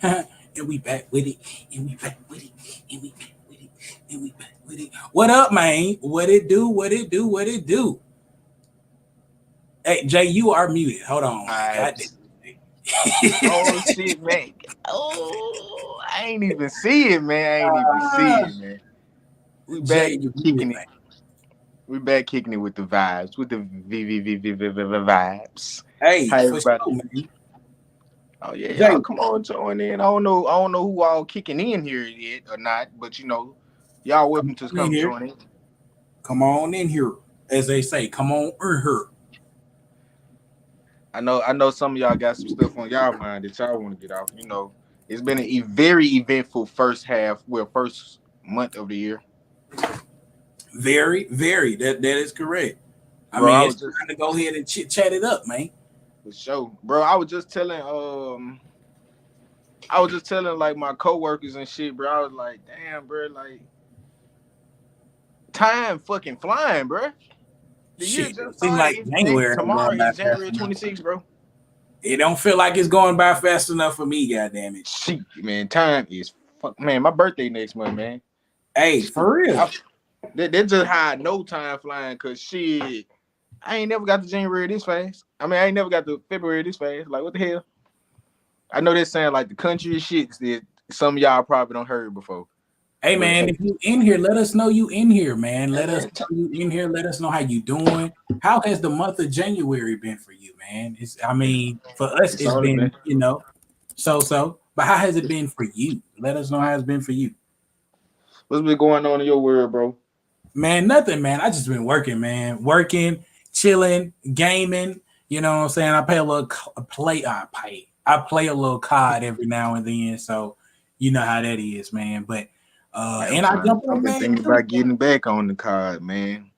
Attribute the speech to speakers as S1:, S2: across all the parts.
S1: And we back with it. And we back with it. And we back with it. And we back with it. What up, man? What it do? What it do? What it do? Hey, Jay, you are muted. Hold on, man. God
S2: Vibes.
S1: damn.
S2: Oh shit, man. Oh, I ain't even see it, man. I ain't even see it, man. We back
S1: Jay, you muted,
S2: kicking it.
S1: man.
S2: We back kicking it with the vibes, with the vibes.
S1: Hey,
S2: Hi
S1: for
S2: everybody.
S1: sure, man.
S2: Oh yeah,
S1: Jay,
S2: y'all come on, join in. I don't know who all kicking in here yet or not, but y'all
S1: come
S2: welcome to
S1: on in
S2: come
S1: here.
S2: join in.
S1: Come on in here. As they say, come on in here.
S2: I know some of y'all got some stuff on y'all mind that y'all want to get off. It's been a very eventful first month of the year.
S1: Very, very. That is correct. I
S2: Bro,
S1: mean,
S2: I
S1: it's
S2: was just
S1: time to go ahead and chit chat it up, man.
S2: for sure. Bro, I was just telling like my coworkers and shit, bro. I was like, damn, bro, like time fucking flying, bro. The year
S1: Shit, it
S2: just
S1: seems
S2: started.
S1: like
S2: It's next
S1: January ain't
S2: tomorrow
S1: going by
S2: is
S1: fast
S2: January
S1: enough.
S2: 26th, bro.
S1: It don't feel like it's going by fast enough for me, goddamn it.
S2: Shit, man, time is fuck, man. My birthday next month, man.
S1: Hey,
S2: Shit,
S1: for real.
S2: that's just how I know time flying, cause shit, I ain't never got to January this fast. I mean, I ain't never got to February this fast. Like, what the hell? I know they're saying like the country shits that some of y'all probably don't heard before,
S1: Hey
S2: but
S1: man,
S2: hey,
S1: if you in here, let us know you in here, man.
S2: hey
S1: Let us
S2: man,
S1: know you in here. Let us know how you doing. How has the month of January been for you, man? I mean, for us,
S2: it's
S1: it's
S2: only
S1: been,
S2: been
S1: so. But how has it been for you? Let us know how it's been for you.
S2: what's been going on in your world, bro?
S1: Man, nothing, man. I just been working, man. Working, chilling, gaming. You know what I'm saying? I play a little play. I play a little COD every now and then. So you know how that is, man. But
S2: Man,
S1: and I jump
S2: I've
S1: on
S2: been
S1: Madden
S2: thinking
S1: too.
S2: about getting back on the card, man.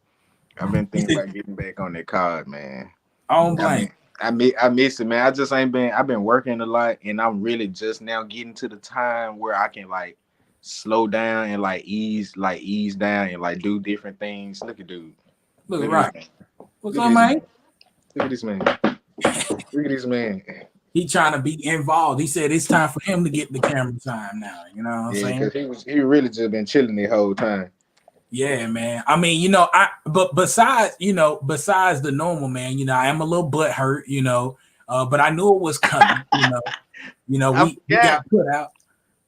S2: I've been
S1: You
S2: thinking
S1: said
S2: about getting back on that card, man.
S1: I don't
S2: I
S1: blame.
S2: mean, I miss it, man. I just ain't been. I've been working a lot, and I'm really just now getting to the time where I can like slow down and like ease down and like do different things. Look at dude.
S1: Look
S2: Look at this
S1: right.
S2: man.
S1: What's
S2: Look at
S1: up,
S2: this
S1: man?
S2: man. Look at this man. Look at this man.
S1: He trying to be involved. He said it's time for him to get the camera time now. You know what I'm
S2: Yeah,
S1: saying?
S2: because he really just been chilling the whole time.
S1: Yeah, man. I mean, but besides the normal, man, I am a little butt hurt, but I knew it was coming,
S2: I
S1: we
S2: forgot,
S1: got put out,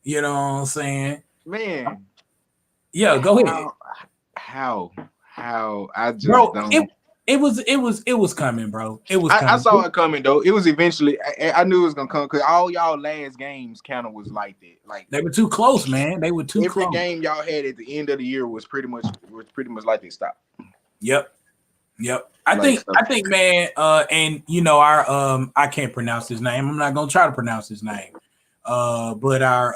S1: you know what I'm saying?
S2: man.
S1: Yeah, go ahead.
S2: How how how I just
S1: Bro, it
S2: don't.
S1: it was it was it was coming, bro. It was
S2: I
S1: coming.
S2: saw it coming though. It was eventually. I knew it was gonna come because all y'all last games kind of was like that. Like
S1: They were too close, man. They were too
S2: every
S1: close.
S2: game y'all had at the end of the year was pretty much like they stopped.
S1: Yep. Yep. I
S2: Like
S1: think
S2: so.
S1: I think man, and our I can't pronounce his name. I'm not gonna try to pronounce his name. But our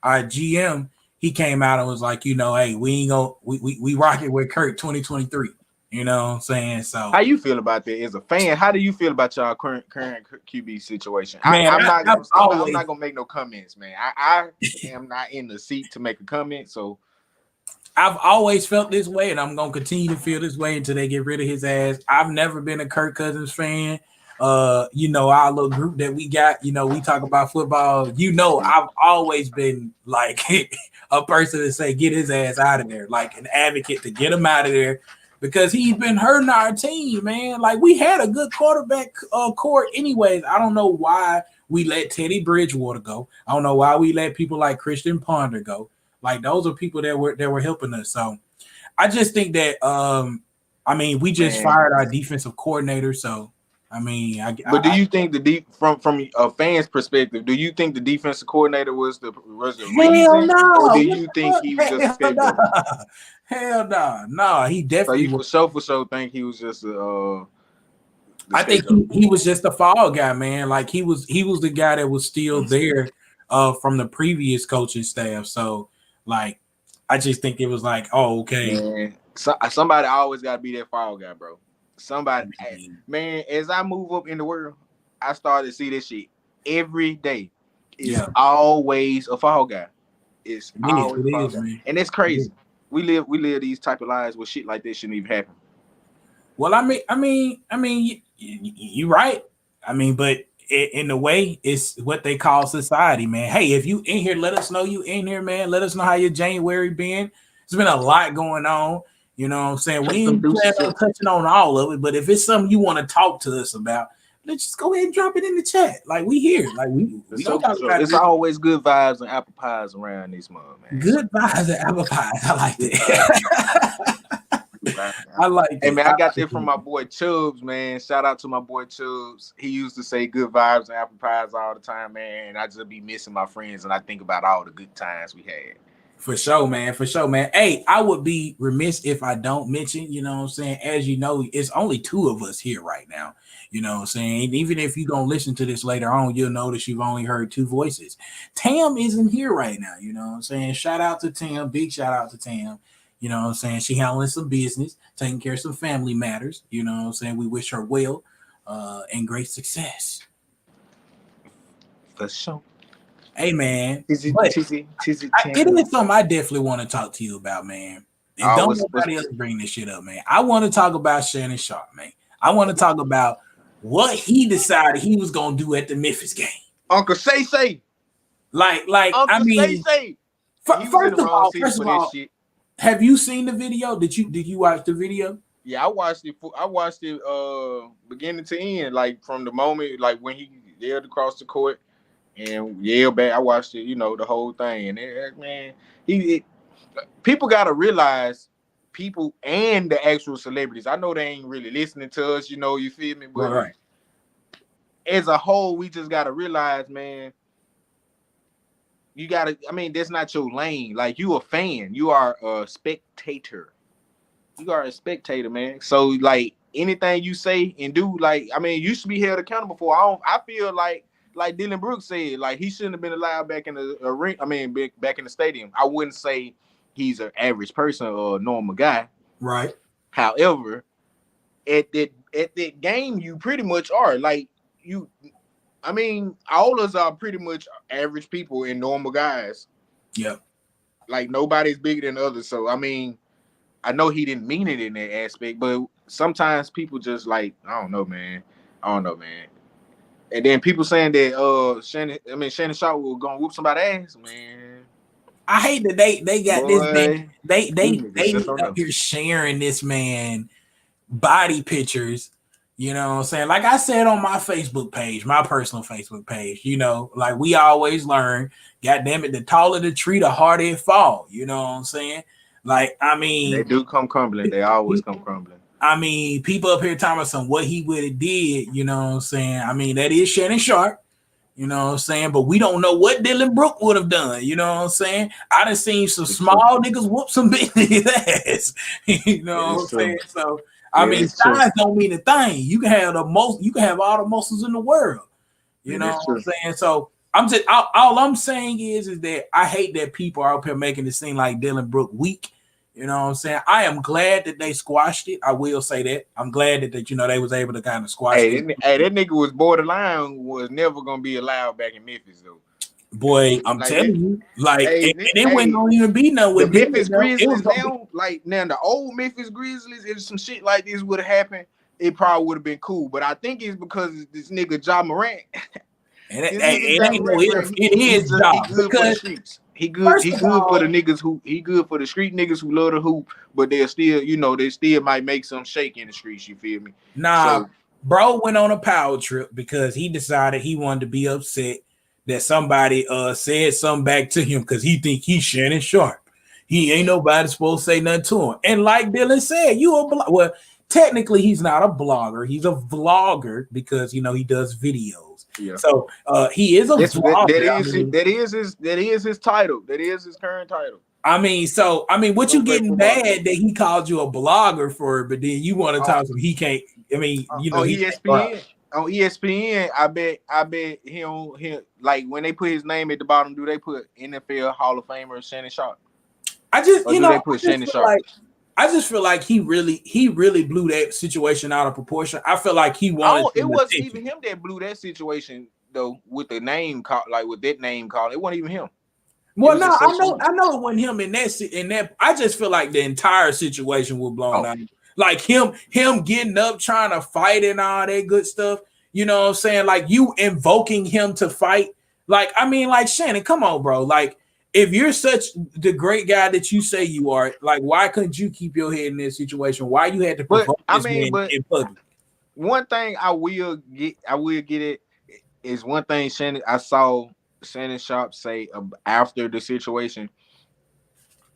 S1: GM, he came out and was like, hey, we ain't gonna we rock it with Kirk 2023. You know what I'm saying? So
S2: How you feel about that as a fan? How do you feel about y'all current QB situation? I,
S1: man,
S2: I'm not
S1: I've
S2: gonna I'm
S1: always
S2: not gonna make no comments, man. I am not in the seat to make a comment, so
S1: I've always felt this way, and I'm gonna continue to feel this way until they get rid of his ass. I've never been a Kirk Cousins fan. Our little group that we got, we talk about football. I've always been like a person to say get his ass out of there, like an advocate to get him out of there because he's been hurting our team, man. Like we had a good quarterback core, anyways. I don't know why we let Teddy Bridgewater go. I don't know why we let people like Christian Ponder go. Like those are people that were helping us. So I just think that I mean we just
S2: man.
S1: fired our defensive coordinator. So I mean
S2: But do you think the deep from a fan's perspective, do you think the defensive coordinator was the
S1: hell
S2: reason, or
S1: no.
S2: do
S1: What
S2: you
S1: the
S2: think
S1: fuck?
S2: he was just a
S1: Hell no.
S2: scapegoat?
S1: Hell no. No, he
S2: So
S1: definitely
S2: you
S1: was.
S2: for sure think he was just the
S1: I think
S2: scapegoat.
S1: he was just a fall guy, man. Like he was the guy that was still there from the previous coaching staff. So like I just think it was like, oh, okay.
S2: Man, somebody always got to be that fall guy, bro. Somebody, man. As I move up in the world, I started to see this shit every day. It's
S1: Yeah,
S2: always a fall guy. It's
S1: it is.
S2: always a
S1: It
S2: fall
S1: is,
S2: guy,
S1: man.
S2: and it's
S1: It is.
S2: crazy. We live these type of lives where shit like this shouldn't even happen.
S1: Well, I mean, you're right. I mean, but in the way, it's what they call society, man. Hey, if you in here, let us know you in here, man. Let us know how your January been. There's been a lot going on. You know what I'm saying? We ain't plan on touching on all of it, but if it's something you want to talk to us about, let's just go ahead and drop it in the chat. Like we here. Like we
S2: so, talk about it's always good vibes and apple pies around this month, man.
S1: Good vibes and apple pies. I like that. I like that.
S2: Hey man, I got that from my boy Chubbs, man. Shout out to my boy Chubbs. He used to say good vibes and apple pies all the time, man. And I just be missing my friends and I think about all the good times we had.
S1: For sure, man. For sure, man. Hey, I would be remiss if I don't mention, you know what I'm saying? As you know, it's only two of us here right now. You know what I'm saying? Even if you're going to listen to this later on, you'll notice you've only heard two voices. Tam isn't here right now. You know what I'm saying? Shout out to Tam. Big shout out to Tam. You know what I'm saying? She handling some business, taking care of some family matters. You know what I'm saying? We wish her well and great success.
S2: For sure.
S1: Hey, man.
S2: It
S1: is something I definitely want to talk to you about, man. And don't nobody else bring this shit up, man. I want to talk about Shannon Sharp, man. I want to talk about what he decided he was going to do at the Memphis game.
S2: Uncle Say.
S1: Like, Uncle I mean, first of all, have you seen the video? Did you watch the video?
S2: Yeah, I watched it beginning to end, like from the moment, like when he yelled across the court and yelled back. I watched it, you know, the whole thing. And man, people gotta realize, people and the actual celebrities. I know they ain't really listening to us, you know, you feel me? But
S1: right.
S2: As a whole, we just gotta realize, man. You gotta, I mean, that's not your lane. Like, you a fan. You are a spectator. You are a spectator, man. So, like, anything you say and do, like, I mean, you should be held accountable for. I feel like Dylan Brooks said, like, he shouldn't have been allowed back in the ring. I mean, back in the stadium. I wouldn't say he's an average person or a normal guy.
S1: Right.
S2: However, at that game, you pretty much are. Like, you... I mean, all of us are pretty much average people and normal guys.
S1: Yep.
S2: Like, nobody's bigger than others. So, I mean, I know he didn't mean it in that aspect, but sometimes people just like, I don't know, man. And then people saying that Shannon Sharp was gonna whoop somebody's ass, man.
S1: I hate that they got this man. They up here sharing this man body pictures. You know what I'm saying? Like I said on my Facebook page, my personal Facebook page, you know, like we always learn, God damn it, the taller the tree, the harder it fall. You know what I'm saying? Like, I mean,
S2: they do come crumbling. They always come crumbling.
S1: I mean, people up here talking about what he would have did, you know what I'm saying? I mean, that is Shannon Sharp, you know what I'm saying? But we don't know what Dylan Brooks would have done, you know what I'm saying? I done seen some small niggas whoop some big niggas ass, you know what I'm saying? So, I mean, size don't mean a thing. You can have all the muscles in the world. You know what I'm saying? So I'm just all I'm saying is that I hate that people are up here making it seem like Dylan Brooks weak. You know what I'm saying? I am glad that they squashed it. I will say that. I'm glad that you know they was able to kind of squash it.
S2: That nigga was borderline, was never gonna be allowed back in Memphis though.
S1: Boy, I'm like, telling you, like, and it wasn't gonna even be no with
S2: the Memphis Grizzlies now. Like now, the old Memphis Grizzlies, if some shit like this would have happened, it probably would have been cool. But I think it's because this nigga Ja Morant.
S1: And it is Ja because
S2: he good for the niggas he good for the street niggas who love the hoop, but they're still, you know, they still might make some shake in the streets. You feel me?
S1: Nah, so, bro went on a power trip because he decided he wanted to be upset that somebody said something back to him because he think he's Shannon Sharp. He ain't nobody supposed to say nothing to him. And like Dylan said, well, technically he's not a blogger. He's a vlogger because, you know, he does videos. Yeah. So he is a vlogger.
S2: That is his title. That is his current title.
S1: I mean, what you getting mad that he called you a blogger for, but then you want to talk to him, he can't. I mean, you know,
S2: ESPN. On ESPN, I bet he like when they put his name at the bottom, do they put NFL Hall of Famer Shannon Sharp?
S1: I just feel like he really blew that situation out of proportion. I feel like he wanted.
S2: It wasn't even him that blew that situation though, with the name call, like with that name call. It wasn't even him.
S1: Well, no, I know it wasn't him in that. I just feel like the entire situation was blown out. Like him getting up trying to fight and all that good stuff. You know what I'm saying? Like you invoking him to fight. Like, I mean, like Shannon, come on, bro. Like, if you're such the great guy that you say you are, like, why couldn't you keep your head in this situation? Why you had to
S2: But
S1: provoke
S2: I
S1: this
S2: mean,
S1: man
S2: but
S1: in public?
S2: one thing I will get it is one thing I saw Shannon Sharp say after the situation.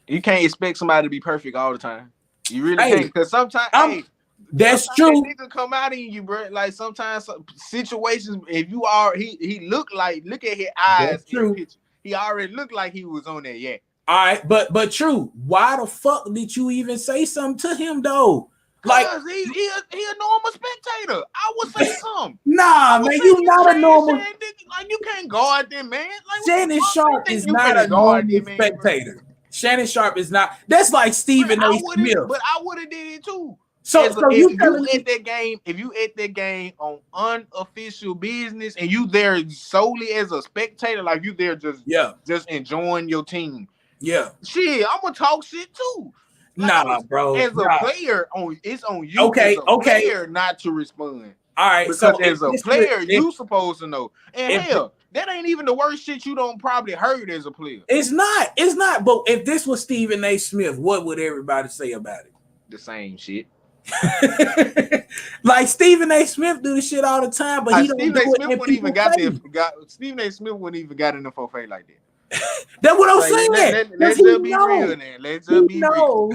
S2: You can't expect somebody to be perfect all the time. You really
S1: Hey,
S2: can't, because sometimes,
S1: I'm that's
S2: that
S1: true.
S2: nigga come out in you, bro. Like sometimes situations, if you he look at his eyes
S1: That's
S2: in the
S1: true.
S2: picture. He already looked like he was on there, yeah.
S1: All right, but true. Why the fuck did you even say something to him though? Like,
S2: Cause he a normal spectator. I would say something. I
S1: nah,
S2: would
S1: man,
S2: say
S1: you
S2: you
S1: not a normal.
S2: saying like you can't guard them, man. Like what the
S1: Shannon
S2: fuck? You
S1: Sharp
S2: think
S1: is
S2: you
S1: not a
S2: finna guard
S1: normal
S2: them, man, bro?
S1: spectator. Shannon Sharp is not. That's like Stephen A. Smith.
S2: But I would have did it too.
S1: So
S2: If
S1: you
S2: you
S1: telling
S2: at
S1: me
S2: that game on unofficial business and you there solely as a spectator, like you there
S1: yeah,
S2: just enjoying your team.
S1: yeah.
S2: Shit, I'm gonna talk shit too. Like
S1: Nah, bro.
S2: as a
S1: Nah.
S2: player, it's on you as
S1: Okay,
S2: a
S1: okay.
S2: player not to respond.
S1: All right.
S2: Because
S1: So
S2: as a player, you supposed to know. And
S1: if
S2: hell, that ain't even the worst shit you don't probably heard as a player.
S1: it's not. But if this was Stephen A. Smith, what would everybody say about it?
S2: The same shit.
S1: Like Stephen A. Smith do the shit all the time, but he don't
S2: Stephen
S1: do
S2: A.
S1: it
S2: Smith
S1: in
S2: wouldn't even
S1: people's face.
S2: Stephen A. Smith wouldn't even got in the forfeit like that.
S1: That's what I'm
S2: Like,
S1: saying.
S2: let's
S1: He
S2: just be
S1: knows.
S2: real, man. Let's just be real.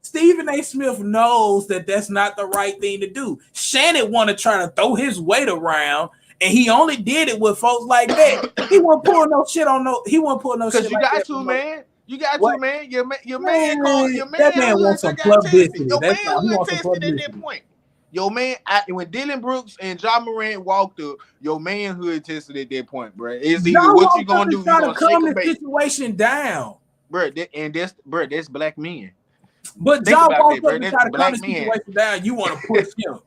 S1: Stephen A. Smith knows that that's not the right thing to do. Shannon want to try to throw his weight around, and he only did it with folks like that. He won't pull no shit on no. He won't pull no shit
S2: Cause you
S1: like
S2: got
S1: that.
S2: to, man. You got
S1: What?
S2: to, man. Your man
S1: That man
S2: hood
S1: wants
S2: just
S1: some
S2: got tested.
S1: publicity.
S2: Your man
S1: That's not. He
S2: hood
S1: wants some
S2: tested at
S1: publicity.
S2: that point. Your man, when Dylan Brooks and John Morant walked up, your manhood tested at that point, bro. It's either
S1: Y'all
S2: what you
S1: want
S2: gonna
S1: to
S2: do, you
S1: try to
S2: gonna shake
S1: calm
S2: a
S1: the
S2: bait,
S1: situation down.
S2: bro. That's black men.
S1: But
S2: Think
S1: y'all
S2: about
S1: walked
S2: that,
S1: up
S2: bro.
S1: to
S2: That's
S1: try to calm
S2: black
S1: the
S2: men.
S1: situation down. You want to push him.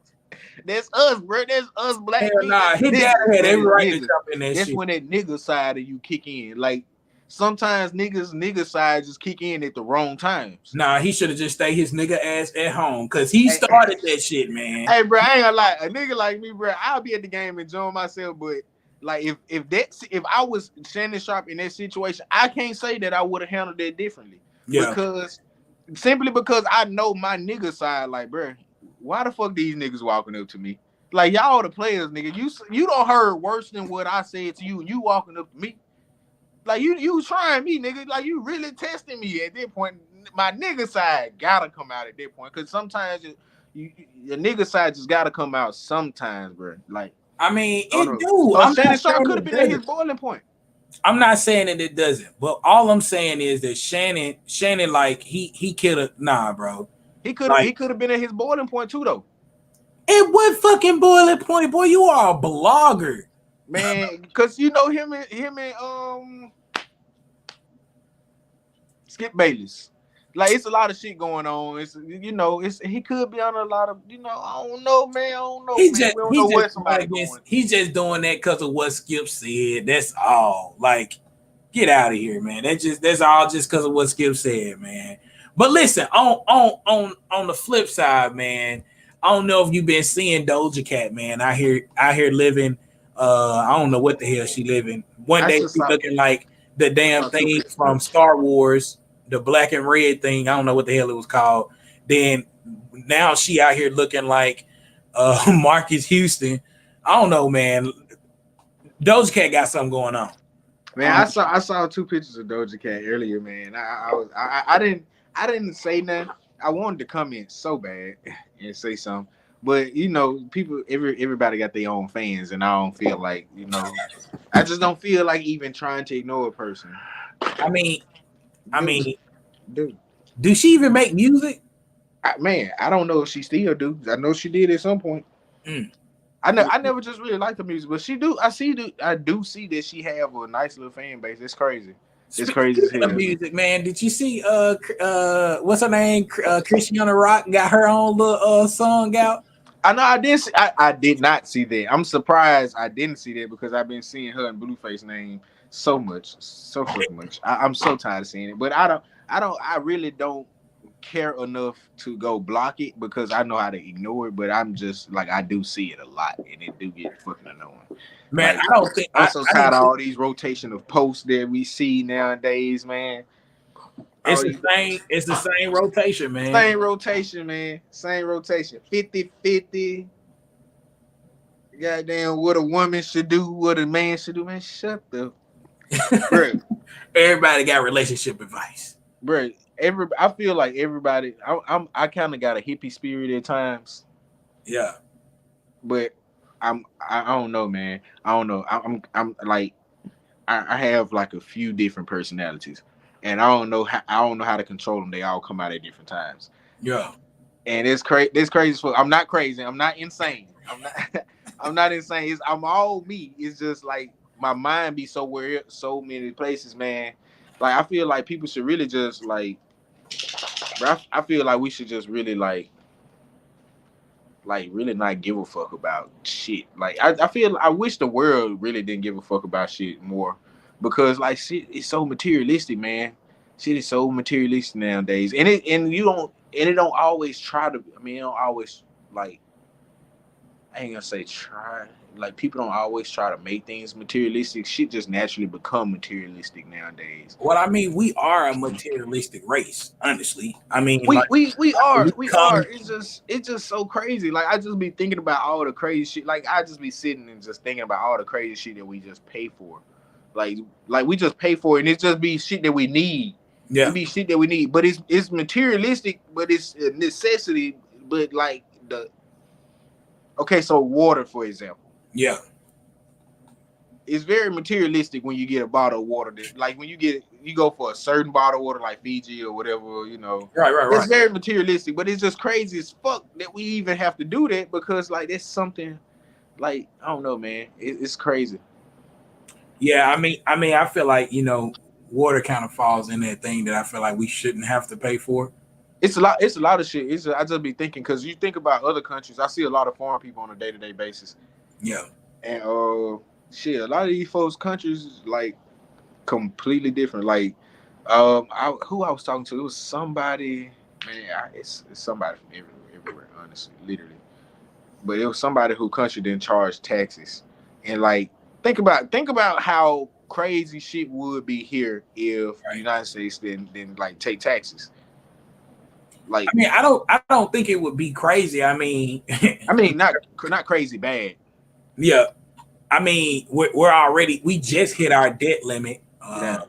S2: That's us, bro. That's us black
S1: Hell
S2: men.
S1: nah,
S2: That's
S1: his dad
S2: niggas.
S1: had
S2: That
S1: every
S2: is
S1: right to
S2: niggas.
S1: jump in that
S2: That's
S1: shit.
S2: when that nigga side of you kick in. Like sometimes nigga side just kick in at the wrong times.
S1: Nah, he should have just stayed his nigga ass at home because he started that shit, man.
S2: Hey, bro, I ain't gonna lie. A nigga like me, bro, I'll be at the game enjoying myself. But like, if I was Shannon Sharp in that situation, I can't say that I would have handled that differently.
S1: Yeah.
S2: Because simply because I know my nigga side. Like, bro, why the fuck these niggas walking up to me? Like, y'all the players, nigga. You don't heard worse than what I said to you. You walking up to me. Like you trying me, nigga. Like you really testing me at that point. My nigga side gotta come out at that point. Cause sometimes your nigga side just gotta come out sometimes, bro. Like
S1: I mean,
S2: oh
S1: it
S2: no.
S1: do.
S2: So
S1: I'm
S2: Shannon
S1: not
S2: Sharp
S1: saying
S2: could have
S1: it
S2: been at his
S1: doesn't.
S2: boiling point.
S1: I'm not saying that it doesn't. But all I'm saying is that Shannon, like he could have. Nah, bro.
S2: He could
S1: Like,
S2: have been at his boiling point too, though.
S1: at what fucking boiling point, boy? You are a blogger,
S2: Man. Cause you know him and Skip Bayless. Like it's a lot of shit going on. It's he could be on a lot of I don't know, man. I don't know, man. We don't know where somebody going.
S1: He's just doing that because of what Skip said. That's all. Like, get out of here, man. That's all just because of what Skip said, man. But listen, on the flip side, man, I don't know if you've been seeing Doja Cat, man. I hear living. I don't know what the hell she living. One day she looking like the damn thing from Star Wars, the black and red thing. I don't know what the hell it was called. Then now she out here looking like Marcus Houston. I don't know, man. Doja Cat got something going on.
S2: Man, I saw 2 pictures of Doja Cat earlier, man. I didn't say nothing. I wanted to comment so bad and say something, but people, everybody got their own fans, and I don't feel like I just don't feel like even trying to ignore a person.
S1: I mean,
S2: dude,
S1: do she even make music?
S2: Man, I don't know if she still do. I know she did at some point. I never just really liked the music, but she do. I do see that she have a nice little fan base. It's crazy. It's crazy as hell.
S1: Music, man. Did you see what's her name? Christiana Rock got her own little song out.
S2: I know I did. I did not see that. I'm surprised I didn't see that because I've been seeing her and Blueface name so fucking much. I'm so tired of seeing it. But I really don't care enough to go block it because I know how to ignore it, but I'm just like I do see it a lot and it do get fucking annoying.
S1: Man,
S2: Like I'm so
S1: I
S2: tired
S1: don't
S2: of
S1: think
S2: all these rotation of posts that we see nowadays, man.
S1: it's
S2: All
S1: the
S2: these
S1: same. It's the same rotation, man.
S2: same rotation, man. Same rotation. 50-50. Goddamn, what a woman should do, what a man should do, man. Shut the bro.
S1: Everybody got relationship advice.
S2: Bro, I feel like everybody. I kind of got a hippie spirit at times,
S1: Yeah.
S2: but I don't know, man. I don't know. I'm like I have like a few different personalities, and I don't know how to control them. They all come out at different times.
S1: Yeah.
S2: And it's crazy. This crazy as fuck. I'm not crazy. I'm not insane. I'm not. I'm not insane. I'm all me. It's just like my mind be so weird, so many places, man. Like I feel like people should really just like. Bro, I feel like we should just really like really not give a fuck about shit. Like I feel I wish the world really didn't give a fuck about shit more, because like shit is so materialistic, man. Shit is so materialistic nowadays, and it don't always try to. I mean, it don't always like. I ain't gonna say try. Like people don't always try to make things materialistic. Shit just naturally become materialistic nowadays.
S1: Well, I mean, we are a materialistic race, honestly. I mean,
S2: We
S1: like
S2: we we are
S1: we
S2: we are.
S1: come.
S2: It's just so crazy. Like I just be thinking about all the crazy shit. Like I just be sitting and just thinking about all the crazy shit that we just pay for. Like we just pay for it, and it just be shit that we need. It
S1: Yeah.
S2: be shit that we need, but it's materialistic, but it's a necessity. But like so water, for example.
S1: Yeah.
S2: It's very materialistic when you get a bottle of water. Like when you go for a certain bottle of water, like Fiji or whatever, It's
S1: Right.
S2: very materialistic, but it's just crazy as fuck that we even have to do that because, like, that's something. Like I don't know, man. It's crazy.
S1: Yeah. I feel like water kind of falls in that thing that I feel like we shouldn't have to pay for.
S2: It's a lot. It's a lot of shit. I just be thinking because you think about other countries. I see a lot of foreign people on a day-to-day basis,
S1: Yeah.
S2: and shit, a lot of these folks' countries is like completely different. Like, who I was talking to, it was somebody. Man, it's somebody from everywhere, honestly, literally. But it was somebody who country didn't charge taxes, and like think about how crazy shit would be here if the
S1: Right.
S2: United States didn't like take taxes. Like,
S1: I mean, I don't think it would be crazy. I mean,
S2: I mean, not crazy bad.
S1: yeah. I mean, we just hit our debt limit.
S2: Yeah,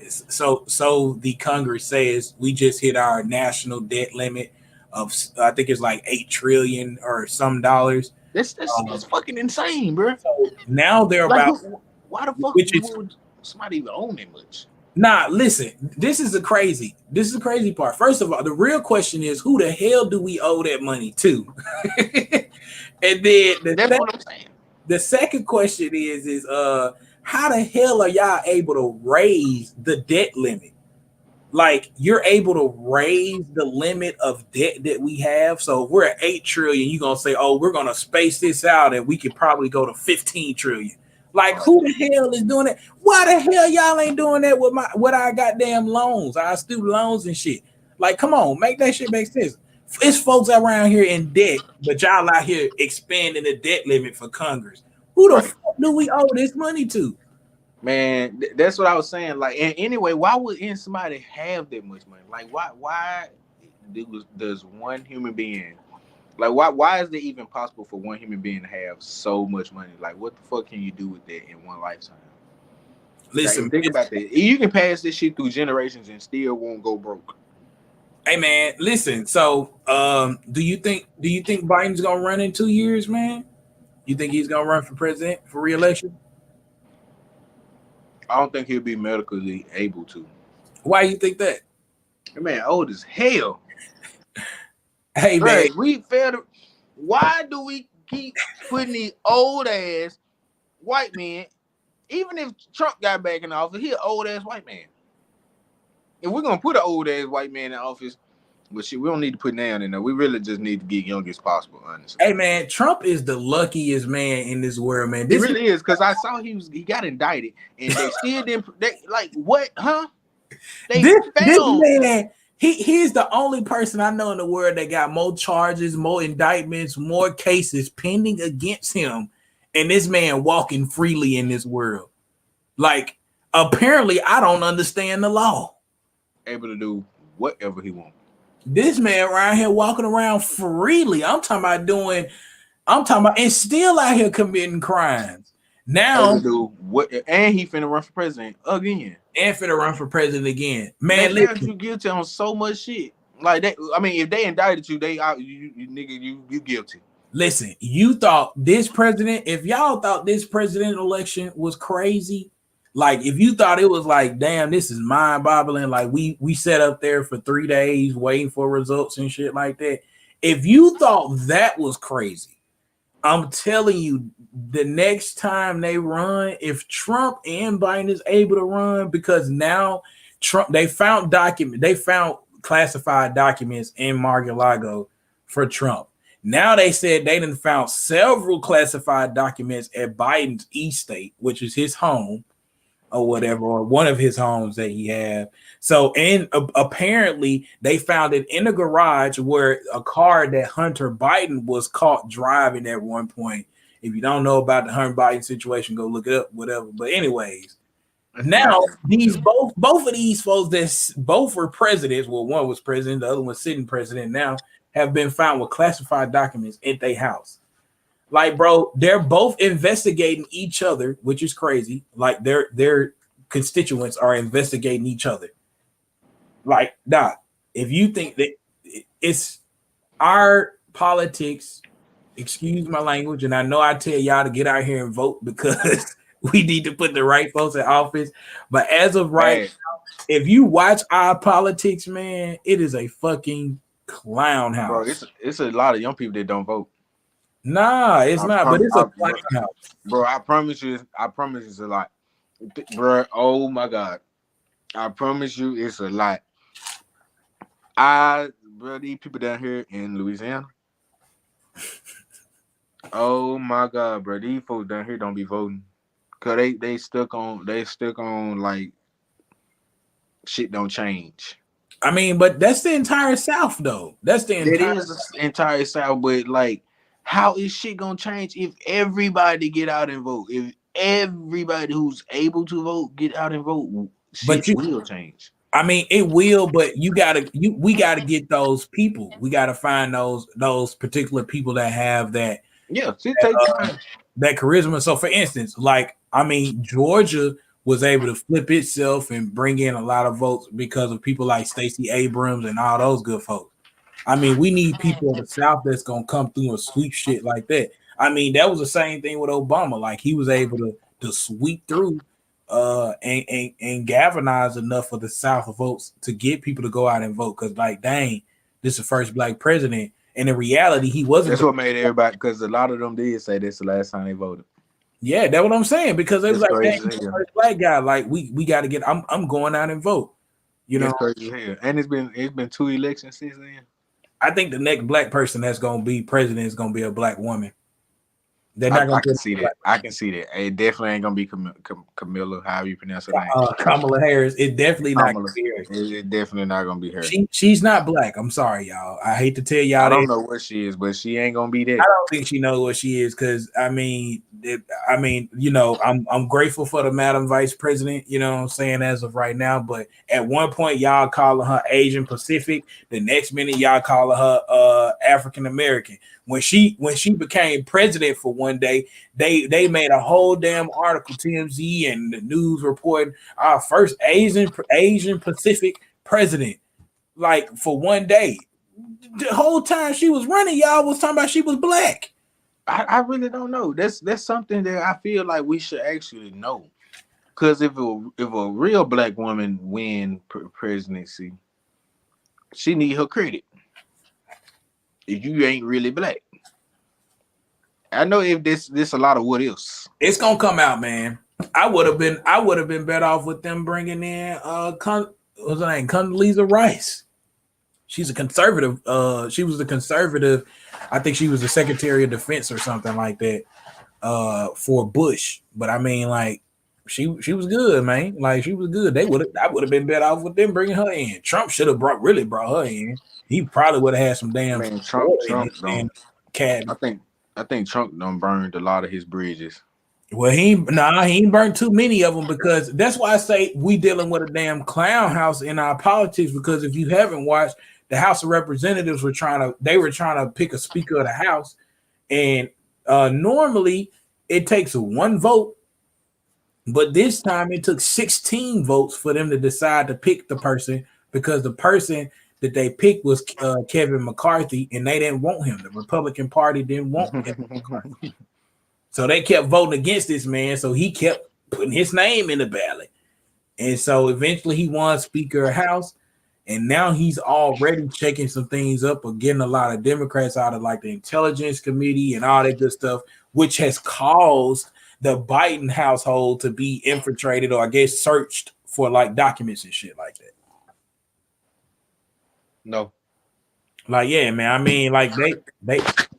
S1: So the Congress says we just hit our national debt limit of I think it's like 8 trillion or some dollars.
S2: that's fucking insane, bro.
S1: So now they're
S2: Like,
S1: about,
S2: why the fuck
S1: which is
S2: would somebody even own that much?
S1: nah. Listen, this is the crazy part. First of all, the real question is who the hell do we owe that money to? And then
S2: That's what I'm saying.
S1: the second question is how the hell are y'all able to raise the debt limit? Like you're able to raise the limit of debt that we have. So if we're at 8 trillion, you're gonna say, oh, we're gonna space this out and we could probably go to 15 trillion. Like who the hell is doing it? Why the hell y'all ain't doing that with our goddamn loans, our student loans and shit? Like, come on, make that shit make sense. It's folks around here in debt, but y'all out here expanding the debt limit for Congress. Who the
S2: Right.
S1: fuck do we owe this money to?
S2: Man, that's what I was saying. Like, and anyway, why would somebody have that much money? Like, why does one human being, like, why is it even possible for one human being to have so much money? Like, what the fuck can you do with that in one lifetime?
S1: Listen,
S2: Like, think about that. You can pass this shit through generations and still won't go broke.
S1: hey man, listen. So, do you think Biden's gonna run in 2 years, man? You think he's gonna run for president for re-election?
S2: I don't think he'll be medically able to.
S1: Why you think that?
S2: That man old as hell.
S1: Hey man,
S2: Right, we failed. Why do we keep putting these old ass white men? Even if Trump got back in office, he an old ass white man. And we're gonna put an old ass white man in office, but shit, we don't need to put down in there. We really just need to get young as possible, honestly.
S1: hey man, Trump is the luckiest man in this world, man.
S2: It
S1: This
S2: really is, because I saw he got indicted and they still didn't. They like what? Huh? They
S1: this
S2: found
S1: man, he's the only person I know in the world that got more charges, more indictments, more cases pending against him, and this man walking freely in this world. Like, apparently, I don't understand the law.
S2: Able to do whatever he wants.
S1: This man right here walking around freely. I'm talking about, and still out here committing crimes. Now,
S2: Able to do what, and he finna run for president again.
S1: And finna run for president again.
S2: Man,
S1: Man,
S2: you guilty on so much shit. Like that. I mean, if they indicted you, they out you nigga, you guilty.
S1: listen, you thought this president, if y'all thought this president election was crazy, like if you thought it was like, damn, this is mind-boggling, like we sat up there for 3 days waiting for results and shit like that. If you thought that was crazy, I'm telling you, the next time they run, if Trump and Biden is able to run, because now they found classified documents in Mar-a-Lago for Trump. Now they said they done found several classified documents at Biden's estate, which is his home or whatever, or one of his homes that he have. So, and apparently they found it in a garage where a car that Hunter Biden was caught driving at one point. If you don't know about the Hunter Biden situation, go look it up, whatever. But anyways, now these both of these folks that both were presidents, well, one was president, the other one sitting president now, have been found with classified documents at their house. Like, bro, they're both investigating each other, which is crazy. Like, their constituents are investigating each other. Like, Doc, if you think that it's our politics, excuse my language, and I know I tell y'all to get out here and vote because we need to put the right folks in office. But as of right now, if you watch our politics, man, it is a fucking clown house.
S2: Bro, it's a lot of young people that don't vote.
S1: Nah, it's not, but it's a clown house.
S2: Bro, I promise you it's a lot. Bro, oh my God. I promise you it's a lot. Bro, these people down here in Louisiana. Oh my God, bro. These folks down here don't be voting. Cause they stuck on like shit don't change.
S1: I mean, but that's the entire South though. That's the
S2: entire South, but like, how is shit gonna change if everybody get out and vote? If everybody who's able to vote get out and vote, shit will change.
S1: I mean, it will, but we gotta get those people. We gotta find those particular people that have that.
S2: Yeah,
S1: that charisma. So, for instance, like, I mean, Georgia was able to flip itself and bring in a lot of votes because of people like Stacey Abrams and all those good folks. I mean, we need people in the South that's gonna come through and sweep shit like that. I mean, that was the same thing with Obama. Like, he was able to sweep through and galvanize enough of the South votes to get people to go out and vote. Because, like, dang, this is the first black president. And in reality, he wasn't.
S2: That's what made everybody, because a lot of them did say this the last time they voted.
S1: Yeah, that's what I'm saying. Because it was like, dang, the first black guy. Like, we got to get. I'm going out and vote. You know,
S2: crazy here. And it's been 2 elections since then.
S1: I think the next black person that's gonna be president is gonna be a black woman.
S2: They're not gonna. I can see that. I can see that. It definitely ain't gonna be Camilla. How you pronounce her name?
S1: Kamala Harris. It definitely not gonna be her.
S2: It's definitely not gonna be her.
S1: She's not black. I'm sorry, y'all. I hate to tell y'all.
S2: I don't know what she is, but she ain't gonna be that.
S1: I don't think she knows what she is, because I mean, you know, I'm grateful for the Madam Vice President. You know what I'm saying, as of right now. But at one point, y'all calling her Asian Pacific. The next minute, y'all calling her African American. When she became president for one day, they made a whole damn article, TMZ and the news reporting our first Asian Pacific president, like, for one day. The whole time she was running, y'all was talking about she was black.
S2: I really don't know. That's something that I feel like we should actually know. Because if a real black woman win presidency, she need her credit. If you ain't really black, I know if this a lot of what else.
S1: It's gonna come out, man. I would have been better off with them bringing in what's her name, Condoleezza Rice. She's a conservative. She was the conservative. I think she was the Secretary of Defense or something like that for Bush. But I mean, like, She was good, man. Like she was good. I would have been better off with them bringing her in. Trump should have brought her in. He probably would have had some damn
S2: Man,
S1: order in
S2: Trump
S1: his damn
S2: don't. I
S1: cabinet.
S2: think I think Trump done burned a lot of his bridges.
S1: Well, he ain't burnt too many of them because that's why I say we dealing with a damn clown house in our politics. Because if you haven't watched, the House of Representatives were trying to pick a Speaker of the House, and normally it takes one vote, but this time it took 16 votes for them to decide to pick the person because the person that they picked was Kevin McCarthy, and they didn't want him. The Republican Party didn't want Kevin McCarthy. So they kept voting against this man. So he kept putting his name in the ballot. And so eventually he won Speaker of House. And now he's already shaking some things up or getting a lot of Democrats out of like the Intelligence Committee and all that good stuff, which has caused the Biden household to be infiltrated or I guess searched for like documents and shit like that.
S2: No.
S1: Like, yeah, man. I mean, like I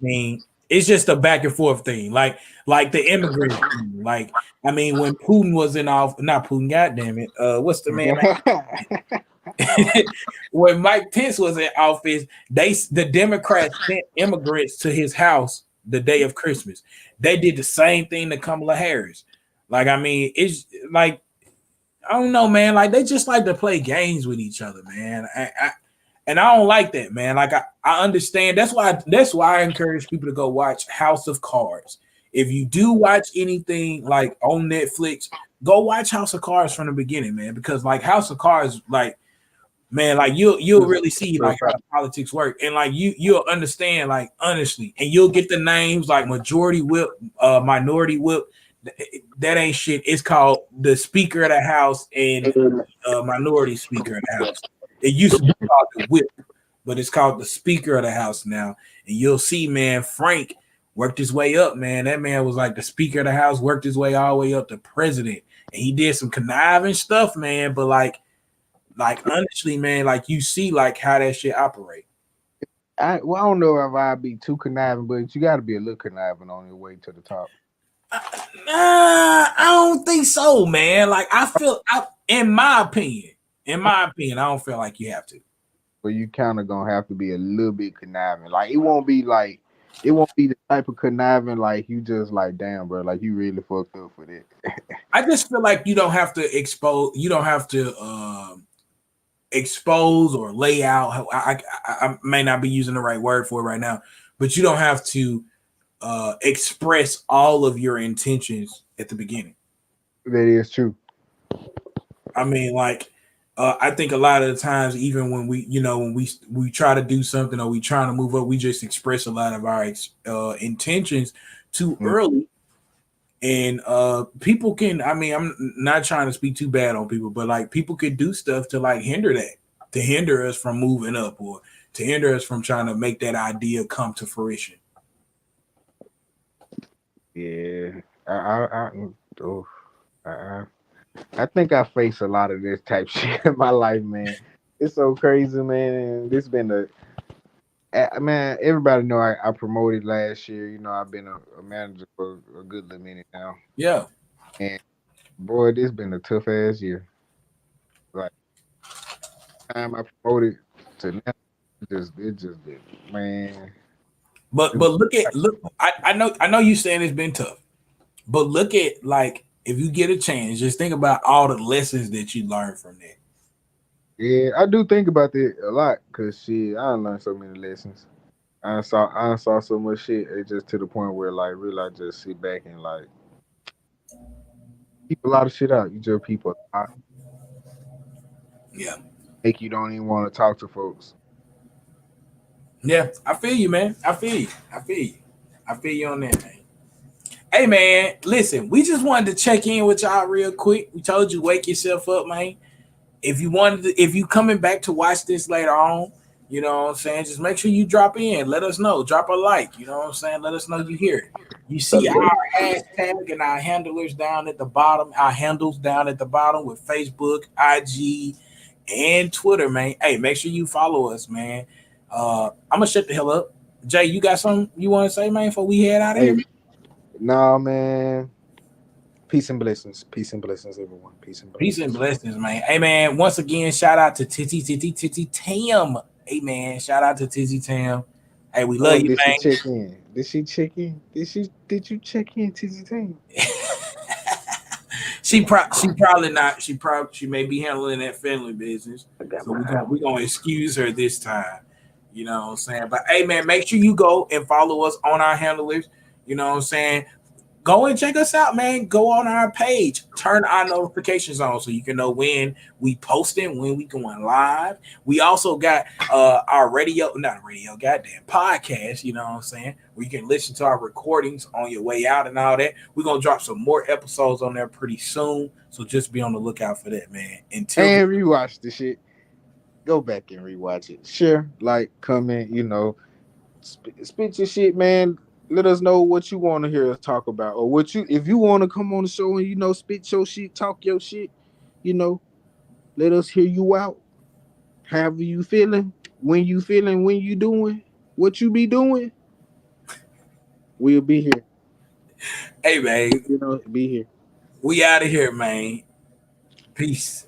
S1: mean, it's just a back and forth thing. Like the immigrant thing. Like, I mean, when Putin was in office, not Putin, goddamn it. What's the man? When Mike Pence was in office, the Democrats sent immigrants to his house the day of Christmas. They did the same thing to Kamala Harris. Like, I mean, it's like I don't know, man. Like they just like to play games with each other, man. And I don't like that, man. Like I understand. That's why I encourage people to go watch House of Cards. If you do watch anything like on Netflix, go watch House of Cards from the beginning, man. Because like House of Cards, like man, like you'll really see like how politics work, and like you'll understand like honestly, and you'll get the names like majority whip, minority whip. That ain't shit. It's called the Speaker of the House and minority Speaker of the House. It used to be called the whip, but it's called the Speaker of the House now. And you'll see, man, Frank worked his way up, man. That man was like the Speaker of the House, worked his way all the way up to president. And he did some conniving stuff, man. But like honestly, man, like you see like how that shit operate.
S3: I don't know if I'd be too conniving, but you got to be a little conniving on your way to the top.
S1: I don't think so, man. Like in my opinion, I don't feel like you have to.
S3: But you kind of gonna have to be a little bit conniving. Like it won't be the type of conniving like you just like damn, bro, like you really fucked up for that.
S1: I just feel like you don't have to expose. You don't have to expose or lay out. I may not be using the right word for it right now, but you don't have to express all of your intentions at the beginning.
S3: That is true.
S1: I mean, like, I think a lot of the times, even when we try to do something or we trying to move up, we just express a lot of our intentions too early. And people can, I mean, I'm not trying to speak too bad on people, but like people could do stuff to like hinder that, to hinder us from moving up or to hinder us from trying to make that idea come to fruition.
S3: Yeah, I think I face a lot of this type shit in my life, man. It's so crazy, man. And this been man. Everybody know I promoted last year. You know, I've been a manager for a good little minute now.
S1: Yeah,
S3: and boy, this been a tough ass year. Like time I promoted to now, it just been man.
S1: but look. I know you saying it's been tough, but look at like if you get a chance, just think about all the lessons that you learned from that.
S3: Yeah, I do think about that a lot because shit, I learned so many lessons. I saw so much shit. It's just to the point where like really I just sit back and like keep a lot of shit out. You just people
S1: Yeah,
S3: make you don't even want to talk to folks.
S1: yeah, I feel you, man. I feel you. I feel you on that, man. Hey, man, listen, we just wanted to check in with y'all real quick. We told you wake yourself up, man. If you coming back to watch this later on, you know what I'm saying, just make sure you drop in. Let us know. Drop a like. You know what I'm saying? Let us know you hear it. You see our hashtag and our handlers down at the bottom, our handles down at the bottom with Facebook, IG, and Twitter, man. Hey, make sure you follow us, man. I'm gonna shut the hell up. Jay, you got something you want to say, man, before we head out of here?
S3: Nah, man. Peace and blessings. Peace and blessings, everyone. Peace and
S1: Peace and
S3: blessings.
S1: blessings, man. Hey, man. Once again, shout out to Titty Tam. Hey, man. Shout out to Titty Tam. Hey, we love
S3: Oh,
S1: you,
S3: did she
S1: man.
S3: check in? Did she check in? Did you check in, TZ Team?
S1: She probably not. She may be handling that family business.
S3: I got
S1: So
S3: my
S1: we
S3: eye.
S1: gonna excuse her this time. You know what I'm saying? But hey, man, make sure you go and follow us on our handlers. You know what I'm saying? Go and check us out, man. Go on our page, turn our notifications on so you can know when we posting, when we going live. We also got our not radio, goddamn podcast, you know what I'm saying, where you can listen to our recordings on your way out and all that. We're gonna drop some more episodes on there pretty soon. So just be on the lookout for that, man. Until then,
S3: And rewatch the shit. Go back and rewatch it. Share, like, comment, spit your shit, man. Let us know what you want to hear us talk about, or if you want to come on the show and spit your shit, talk your shit, you know, let us hear you out. However you feeling, when you doing, what you be doing, we'll be here.
S1: hey man,
S3: Be here.
S1: we out of here, man. Peace.